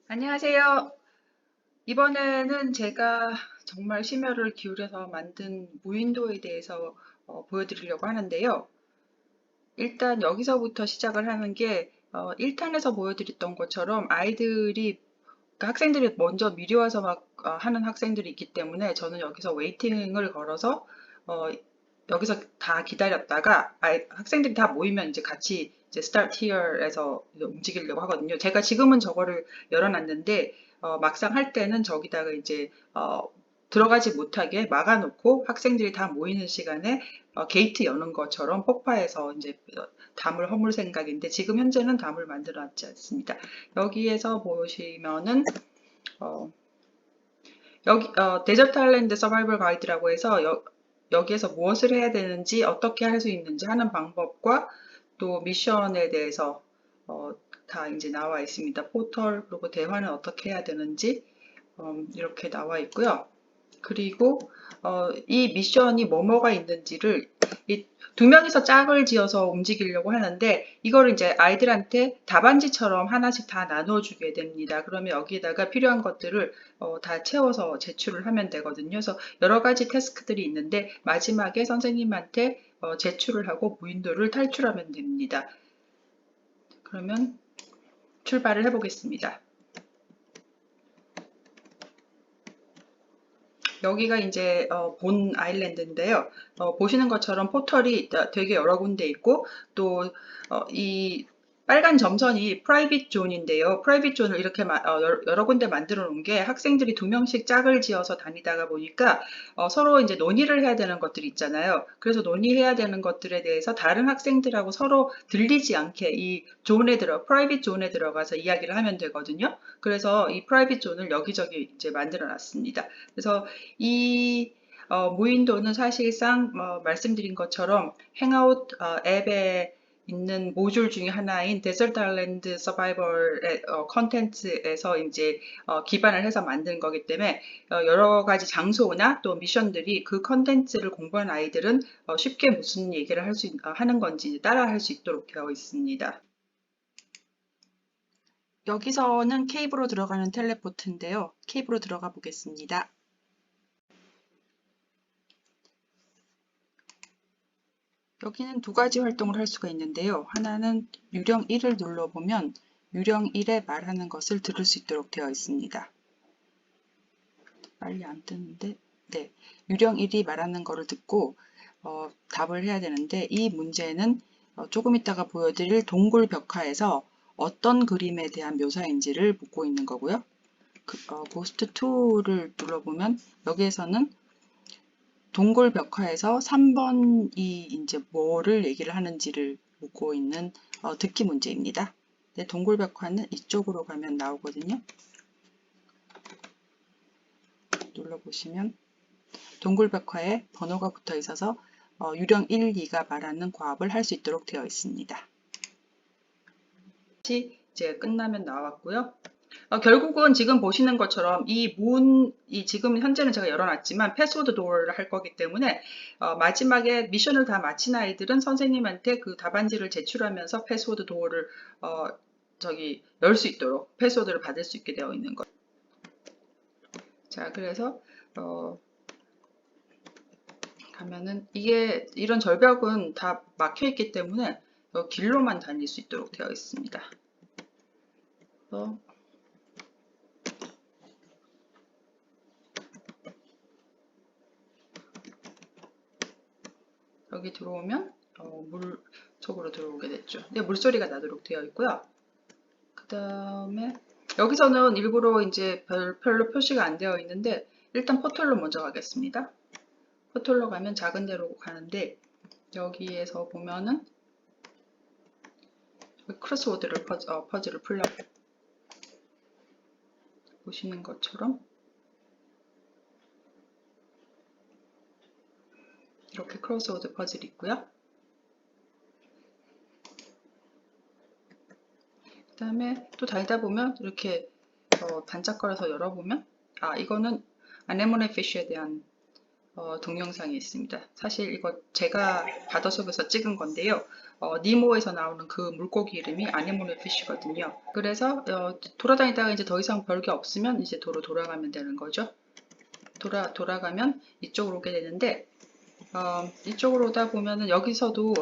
안녕하세요. 이번에는 제가 정말 심혈을 기울여서 만든 무윈도에 대해서 보여드리려고 하는데요. 일단 여기서부터 시작을 하는 게 1탄에서 보여드렸던 것처럼 아이들이 그러니까 학생들이 먼저 미리 와서 막 하는 학생들이 있기 때문에 저는 여기서 웨이팅을 걸어서 어, 여기서 다 기다렸다가 학생들이 다 모이면 이제 같이 이제 start here에서 움직이려고 하거든요. 제가 지금은 저거를 열어놨는데 막상 할 때는 저기다가 이제 들어가지 못하게 막아놓고 학생들이 다 모이는 시간에 게이트 여는 것처럼 폭파해서 이제 담을 허물 생각인데 지금 현재는 담을 만들어 놨지 않습니다. 여기에서 보시면은 어, 여기 데저트 아일랜드 서바이벌 가이드라고 해서 여기에서 무엇을 해야 되는지 어떻게 할 수 있는지 하는 방법과 또 미션에 대해서 어, 다 이제 나와 있습니다. 포털 그리고 대화는 어떻게 해야 되는지 이렇게 나와 있고요. 그리고 이 미션이 뭐뭐가 있는지를 두 명이서 짝을 지어서 움직이려고 하는데 이거를 이제 아이들한테 답안지처럼 하나씩 다 나눠주게 됩니다. 그러면 여기에다가 필요한 것들을 다 채워서 제출을 하면 되거든요. 그래서 여러 가지 태스크들이 있는데 마지막에 선생님한테 제출을 하고 무인도를 탈출하면 됩니다. 그러면 출발을 해보겠습니다. 여기가 이제 본 아일랜드인데요. 보시는 것처럼 포털이 되게 여러 군데 있고 또 이 빨간 점선이 프라이빗 존인데요. 프라이빗 존을 이렇게 여러 군데 만들어 놓은 게 학생들이 두 명씩 짝을 지어서 다니다가 보니까 서로 이제 논의를 해야 되는 것들이 있잖아요. 그래서 논의해야 되는 것들에 대해서 다른 학생들하고 서로 들리지 않게 이 프라이빗 존에 들어가서 이야기를 하면 되거든요. 그래서 이 프라이빗 존을 여기저기 이제 만들어 놨습니다. 그래서 이 무인도는 사실상 말씀드린 것처럼 행아웃 앱에 있는 모듈 중에 하나인 데설트 아일랜드 서바이벌의 컨텐츠에서 이제 기반을 해서 만든 거기 때문에 여러 가지 장소나 또 미션들이 그 컨텐츠를 공부한 아이들은 쉽게 무슨 얘기를 하는 건지 따라 할 수 있도록 되어 있습니다. 여기서는 케이브로 들어가는 텔레포트인데요. 케이브로 들어가 보겠습니다. 여기는 두 가지 활동을 할 수가 있는데요. 하나는 유령 1을 눌러보면 유령 1에 말하는 것을 들을 수 있도록 되어 있습니다. 빨리 안 뜨는데, 네. 유령 1이 말하는 거를 듣고 답을 해야 되는데 이 문제는 조금 이따가 보여드릴 동굴 벽화에서 어떤 그림에 대한 묘사인지를 묻고 있는 거고요. 고스트 2를 눌러보면 여기에서는 동굴 벽화에서 3번이 이제 뭐를 얘기를 하는지를 묻고 있는 듣기 문제입니다. 네, 동굴 벽화는 이쪽으로 가면 나오거든요. 눌러보시면 동굴 벽화에 번호가 붙어 있어서 유령 1, 2가 말하는 과업을 할 수 있도록 되어 있습니다. 이제 끝나면 나왔고요. 결국은 지금 보시는 것처럼 지금 현재는 제가 열어놨지만 패스워드 도어를 할 거기 때문에 마지막에 미션을 다 마친 아이들은 선생님한테 그 답안지를 제출하면서 패스워드 도어를 열 수 있도록 패스워드를 받을 수 있게 되어 있는 거예요. 자, 그래서 가면은 이런 절벽은 다 막혀 있기 때문에 길로만 다닐 수 있도록 되어 있습니다. 여기 들어오면 물 쪽으로 들어오게 됐죠. 근데 물소리가 나도록 되어 있고요. 그 다음에 여기서는 일부러 이제 별로 표시가 안 되어 있는데 일단 포털로 먼저 가겠습니다. 포털로 가면 작은 데로 가는데 여기에서 보면은 크로스워드를 퍼즐을 풀려고 보시는 것처럼 이렇게 크로스워드 퍼즐이 있고요. 그 다음에 또 달다 보면 이렇게 반짝거려서 열어보면 이거는 아네모네 피쉬에 대한 동영상이 있습니다. 사실 이거 제가 바닷속에서 찍은 건데요. 니모에서 나오는 그 물고기 이름이 아네모네 피쉬거든요. 그래서 돌아다니다가 이제 더 이상 별 게 없으면 이제 도로 돌아가면 되는 거죠. 돌아가면 이쪽으로 오게 되는데 이쪽으로 오다 보면은 여기서도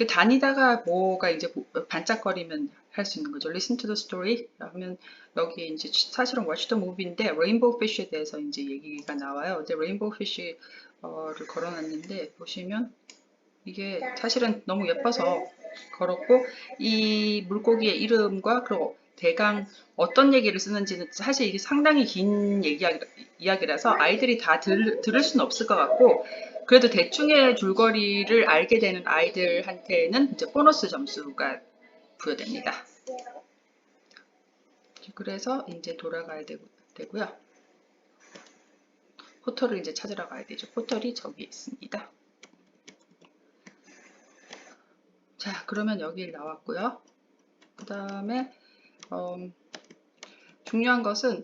다니다가 뭐가 이제 반짝거리면 할 수 있는 거죠. Listen to the story 하면 여기 이제 사실은 Watch the movie인데 레인보우 피쉬에 대해서 이제 얘기가 나와요. 이제 레인보우 피쉬를 걸어놨는데 보시면 이게 사실은 너무 예뻐서 걸었고 이 물고기의 이름과 그리고 대강 어떤 얘기를 쓰는지는 사실 이게 상당히 긴 이야기라서 아이들이 다 들을 수는 없을 것 같고 그래도 대충의 줄거리를 알게 되는 아이들한테는 이제 보너스 점수가 부여됩니다. 그래서 이제 돌아가야 되고요. 포털을 이제 찾으러 가야 되죠. 포털이 저기 있습니다. 자, 그러면 여기 나왔고요. 그 다음에 중요한 것은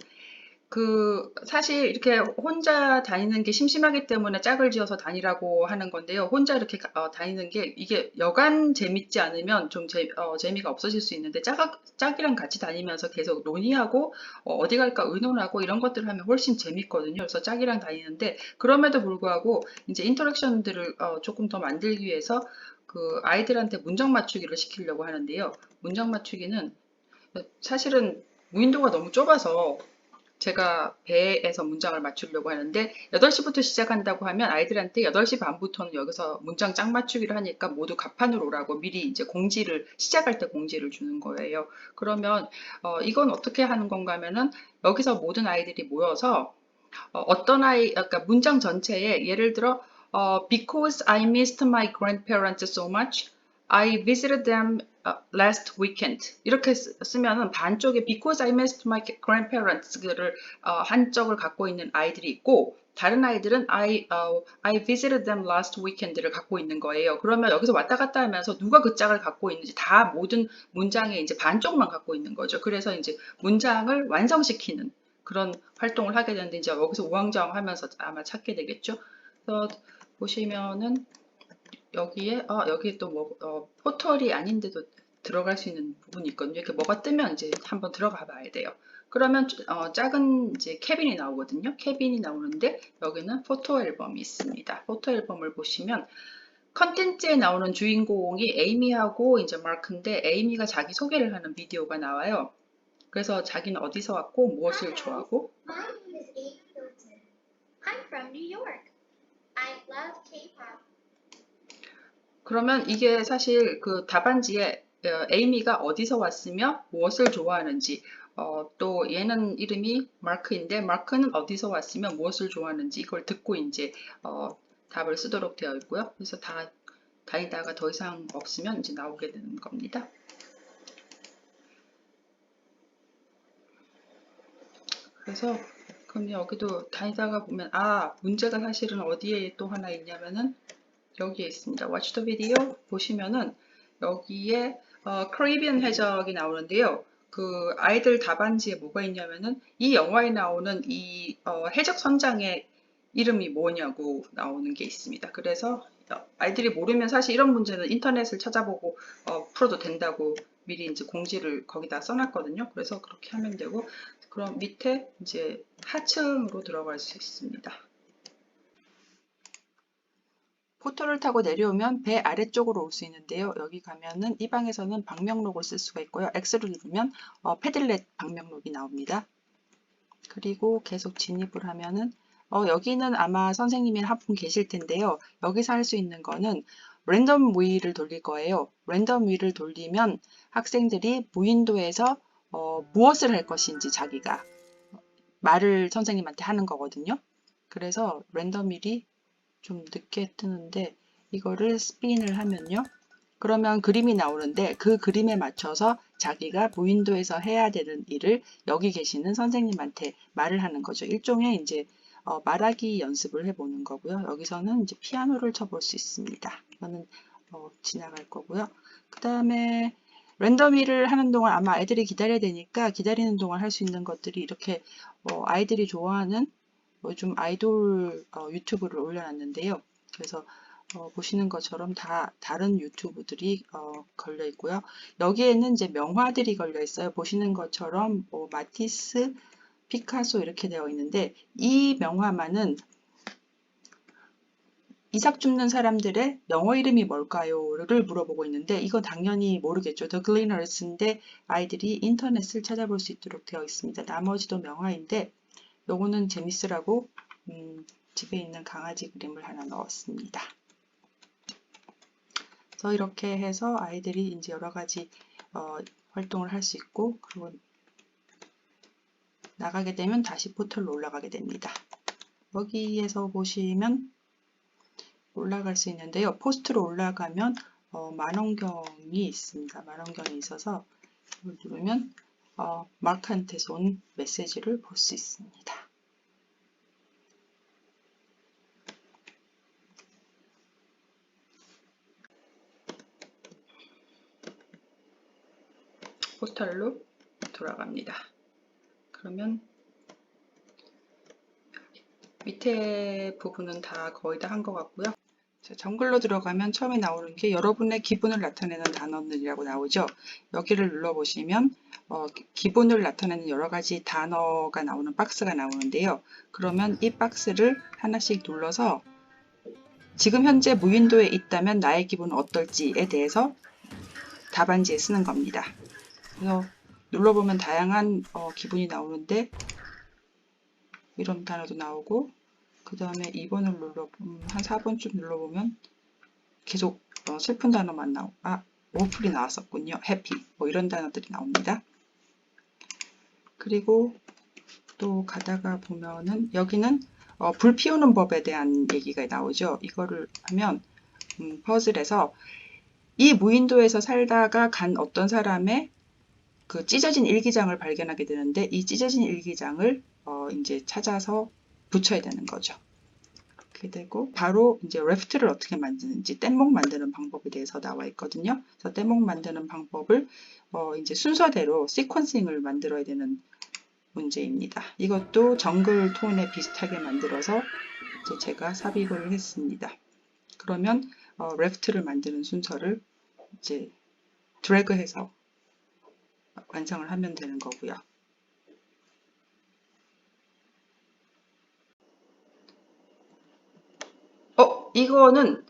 사실 이렇게 혼자 다니는 게 심심하기 때문에 짝을 지어서 다니라고 하는 건데요. 혼자 이렇게 다니는 게 이게 여간 재밌지 않으면 좀 재미가 없어질 수 있는데 짝이랑 같이 다니면서 계속 논의하고 어디 갈까 의논하고 이런 것들을 하면 훨씬 재밌거든요. 그래서 짝이랑 다니는데 그럼에도 불구하고 이제 인터랙션들을 조금 더 만들기 위해서 그 아이들한테 문장 맞추기를 시키려고 하는데요. 문장 맞추기는 사실은 무인도가 너무 좁아서 제가 배에서 문장을 맞추려고 하는데 8시부터 시작한다고 하면 아이들한테 8시 반부터는 여기서 문장 짝 맞추기를 하니까 모두 갑판으로 오라고 미리 이제 시작할 때 공지를 주는 거예요. 그러면 이건 어떻게 하는 건가 하면은 여기서 모든 아이들이 모여서 그러니까 문장 전체에 예를 들어 because I missed my grandparents so much, I visited them last weekend. 이렇게 쓰면은 반쪽에 because I missed my grandparents를 한쪽을 갖고 있는 아이들이 있고 다른 아이들은 I visited them last weekend를 갖고 있는 거예요. 그러면 여기서 왔다 갔다 하면서 누가 그 짝을 갖고 있는지 다 모든 문장에 이제 반쪽만 갖고 있는 거죠. 그래서 이제 문장을 완성시키는 그런 활동을 하게 되는데 이제 여기서 우왕좌왕 하면서 아마 찾게 되겠죠. 그래서 보시면은 여기에 또 포털이 아닌데도 들어갈 수 있는 부분이 있거든요. 이렇게 뭐가 뜨면 이제 한번 들어가 봐야 돼요. 그러면 작은 이제 캐빈이 나오거든요. 캐빈이 나오는데 여기는 포토 앨범이 있습니다. 포토 앨범을 보시면 컨텐츠에 나오는 주인공이 에이미하고 이제 마크인데 에이미가 자기 소개를 하는 비디오가 나와요. 그래서 자기는 어디서 왔고 무엇을 좋아하고 My name is Amy Hilton. I'm from New York. I love K-pop. 그러면 이게 사실 그 답안지에 에이미가 어디서 왔으며 무엇을 좋아하는지 또 얘는 이름이 마크인데 마크는 어디서 왔으며 무엇을 좋아하는지 이걸 듣고 이제 답을 쓰도록 되어 있고요. 그래서 다니다가 더 이상 없으면 이제 나오게 되는 겁니다. 그래서 그럼 여기도 다니다가 보면 문제가 사실은 어디에 또 하나 있냐면은 여기에 있습니다. Watch the video 보시면은 여기에 크리비안 해적이 나오는데요. 그 아이들 답안지에 뭐가 있냐면은 이 영화에 나오는 이 해적 선장의 이름이 뭐냐고 나오는 게 있습니다. 그래서 아이들이 모르면 사실 이런 문제는 인터넷을 찾아보고 풀어도 된다고 미리 이제 공지를 거기다 써놨거든요. 그래서 그렇게 하면 되고 그럼 밑에 이제 하층으로 들어갈 수 있습니다. 포토를 타고 내려오면 배 아래쪽으로 올 수 있는데요. 여기 가면은 이 방에서는 방명록을 쓸 수가 있고요. X를 누르면 패들렛 방명록이 나옵니다. 그리고 계속 진입을 하면은 여기는 아마 선생님이 한 분 계실 텐데요. 여기서 할 수 있는 거는 랜덤 휠을 돌릴 거예요. 랜덤 휠을 돌리면 학생들이 무인도에서 무엇을 할 것인지 자기가 말을 선생님한테 하는 거거든요. 그래서 랜덤 휠이 좀 늦게 뜨는데 이거를 스핀을 하면요. 그러면 그림이 나오는데 그 그림에 맞춰서 자기가 무인도에서 해야 되는 일을 여기 계시는 선생님한테 말을 하는 거죠. 일종의 이제 말하기 연습을 해보는 거고요. 여기서는 이제 피아노를 쳐볼 수 있습니다. 이거는 지나갈 거고요. 그 다음에 랜덤 힐을 하는 동안 아마 애들이 기다려야 되니까 기다리는 동안 할 수 있는 것들이 이렇게 아이들이 좋아하는 요즘 아이돌 유튜브를 올려놨는데요. 그래서 보시는 것처럼 다 다른 유튜브들이 걸려 있고요. 여기에는 이제 명화들이 걸려 있어요. 보시는 것처럼 뭐 마티스, 피카소 이렇게 되어 있는데 이 명화만은 이삭 줍는 사람들의 영어 이름이 뭘까요?를 물어보고 있는데 이건 당연히 모르겠죠. The Gleaners인데 아이들이 인터넷을 찾아볼 수 있도록 되어 있습니다. 나머지도 명화인데 요거는 재밌으라고 집에 있는 강아지 그림을 하나 넣었습니다. 그래서 이렇게 해서 아이들이 이제 여러 가지 활동을 할 수 있고 그리고 나가게 되면 다시 포털로 올라가게 됩니다. 여기에서 보시면 올라갈 수 있는데요. 포스트로 올라가면 만원경이 있습니다. 만원경이 있어서 이걸 누르면 마크한테서 온 메시지를 볼 수 있습니다. 포털로 돌아갑니다. 그러면 밑에 부분은 다 거의 다 한 것 같고요. 자, 정글로 들어가면 처음에 나오는 게 여러분의 기분을 나타내는 단어들이라고 나오죠. 여기를 눌러보시면 기분을 나타내는 여러 가지 단어가 나오는 박스가 나오는데요. 그러면 이 박스를 하나씩 눌러서 지금 현재 무윈도에 있다면 나의 기분은 어떨지에 대해서 답안지에 쓰는 겁니다. 그래서 눌러보면 다양한 기분이 나오는데 이런 단어도 나오고 그 다음에 2번을 눌러보면 한 4번쯤 눌러보면 계속 슬픈 단어만 나오고 워플이 나왔었군요. 해피 뭐 이런 단어들이 나옵니다. 그리고 또 가다가 보면은 여기는 불 피우는 법에 대한 얘기가 나오죠. 이거를 하면 퍼즐에서 이 무인도에서 살다가 간 어떤 사람의 그 찢어진 일기장을 발견하게 되는데 이 찢어진 일기장을 이제 찾아서 붙여야 되는 거죠. 그렇게 되고 바로 이제 레프트를 어떻게 만드는지 뗏목 만드는 방법에 대해서 나와 있거든요. 그래서 뗏목 만드는 방법을 이제 순서대로 시퀀싱을 만들어야 되는 문제입니다. 이것도 정글 톤에 비슷하게 만들어서 이제 제가 삽입을 했습니다. 그러면 레프트를 만드는 순서를 이제 드래그해서 완성을 하면 되는 거고요. 이거는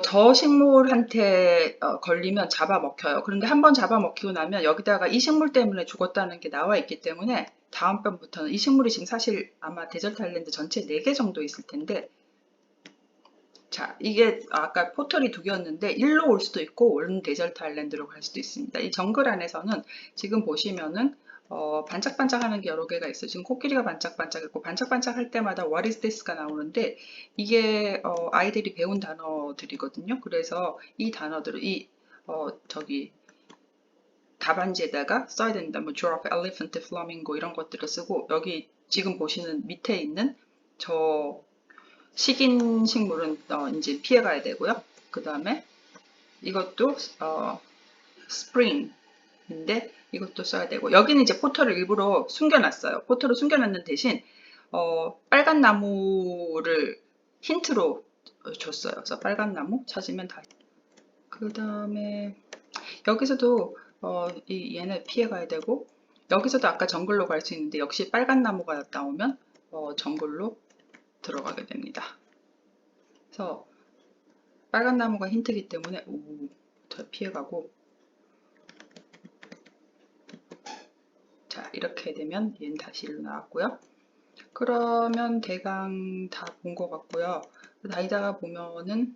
저 식물한테 걸리면 잡아먹혀요. 그런데 한번 잡아먹히고 나면 여기다가 이 식물 때문에 죽었다는 게 나와 있기 때문에 다음번부터는 이 식물이 지금 사실 아마 데절트 아일랜드 전체 4개 정도 있을 텐데 자, 이게 아까 포털이 2개였는데 1로 올 수도 있고 올 데절트 아일랜드로 갈 수도 있습니다. 이 정글 안에서는 지금 보시면은 반짝반짝하는 게 여러 개가 있어요. 지금 코끼리가 반짝반짝했고 반짝반짝할 때마다 What is this가 나오는데 이게 아이들이 배운 단어들이거든요. 그래서 이 단어들을 저기 답안지에다가 써야 됩니다. 뭐 giraffe, elephant, flamingo 이런 것들을 쓰고 여기 지금 보시는 밑에 있는 저 식인 식물은 이제 피해가야 되고요. 그 다음에 이것도 spring인데 이것도 써야 되고 여기는 이제 포털을 일부러 숨겨놨어요. 포털을 숨겨놨는 대신 빨간 나무를 힌트로 줬어요. 그래서 빨간 나무 찾으면 다. 그 다음에 여기서도 얘네 피해가야 되고 여기서도 아까 정글로 갈 수 있는데 역시 빨간 나무가 나오면 정글로 들어가게 됩니다. 그래서 빨간 나무가 힌트이기 때문에 더 피해가고 자 이렇게 되면 얘는 다시 일로 나왔고요. 그러면 대강 다 본 것 같고요. 다니다가 보면은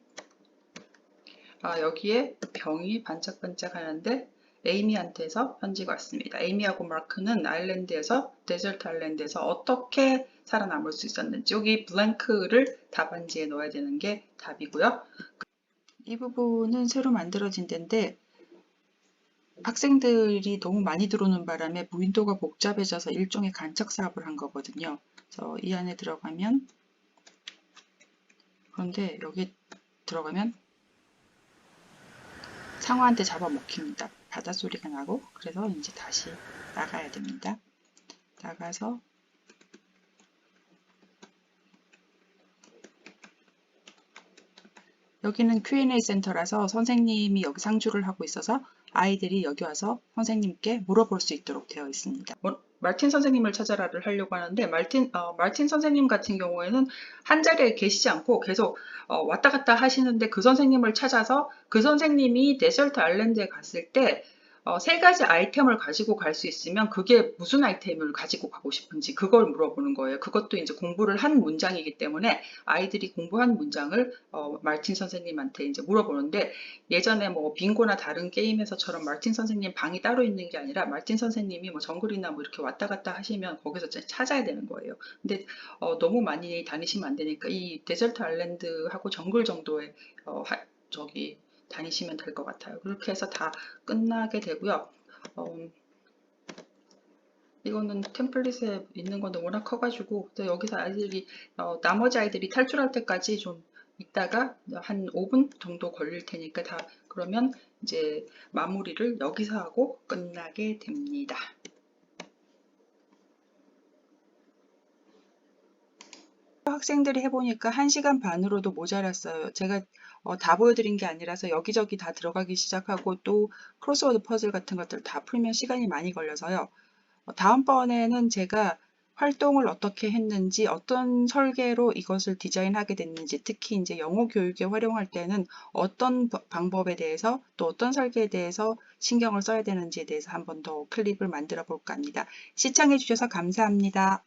여기에 병이 반짝반짝 하는데 에이미한테서 편지가 왔습니다. 에이미하고 마크는 아일랜드에서 데절트 아일랜드에서 어떻게 살아남을 수 있었는지 여기 블랭크를 답안지에 넣어야 되는 게 답이고요. 이 부분은 새로 만들어진 데인데 학생들이 너무 많이 들어오는 바람에 무인도가 복잡해져서 일종의 간척 사업을 한 거거든요. 그래서 이 안에 들어가면 그런데 여기 들어가면 상어한테 잡아먹힙니다. 바닷소리가 나고 그래서 이제 다시 나가야 됩니다. 나가서 여기는 Q&A 센터라서 선생님이 여기 상주를 하고 있어서 아이들이 여기 와서 선생님께 물어볼 수 있도록 되어 있습니다. 말틴 선생님을 찾아라를 하려고 하는데 말틴 선생님 같은 경우에는 한 자리에 계시지 않고 계속 왔다 갔다 하시는데 그 선생님을 찾아서 그 선생님이 데설트 아일랜드에 갔을 때 세 가지 아이템을 가지고 갈 수 있으면 그게 무슨 아이템을 가지고 가고 싶은지 그걸 물어보는 거예요. 그것도 이제 공부를 한 문장이기 때문에 아이들이 공부한 문장을 말틴 선생님한테 이제 물어보는데 예전에 뭐 빙고나 다른 게임에서처럼 말틴 선생님 방이 따로 있는 게 아니라 말틴 선생님이 뭐 정글이나 뭐 이렇게 왔다 갔다 하시면 거기서 찾아야 되는 거예요. 근데 너무 많이 다니시면 안 되니까 이 데절트 아일랜드하고 정글 정도의 저기 다니시면 될 것 같아요. 그렇게 해서 다 끝나게 되고요. 이거는 템플릿에 있는 건데 워낙 커가지고 여기서 아이들이 나머지 아이들이 탈출할 때까지 좀 있다가 한 5분 정도 걸릴 테니까 다 그러면 이제 마무리를 여기서 하고 끝나게 됩니다. 학생들이 해보니까 1시간 반으로도 모자랐어요. 제가 다 보여드린 게 아니라서 여기저기 다 들어가기 시작하고 또 크로스워드 퍼즐 같은 것들 다 풀면 시간이 많이 걸려서요. 다음번에는 제가 활동을 어떻게 했는지, 어떤 설계로 이것을 디자인하게 됐는지, 특히 이제 영어 교육에 활용할 때는 어떤 방법에 대해서 또 어떤 설계에 대해서 신경을 써야 되는지에 대해서 한 번 더 클립을 만들어 볼까 합니다. 시청해 주셔서 감사합니다.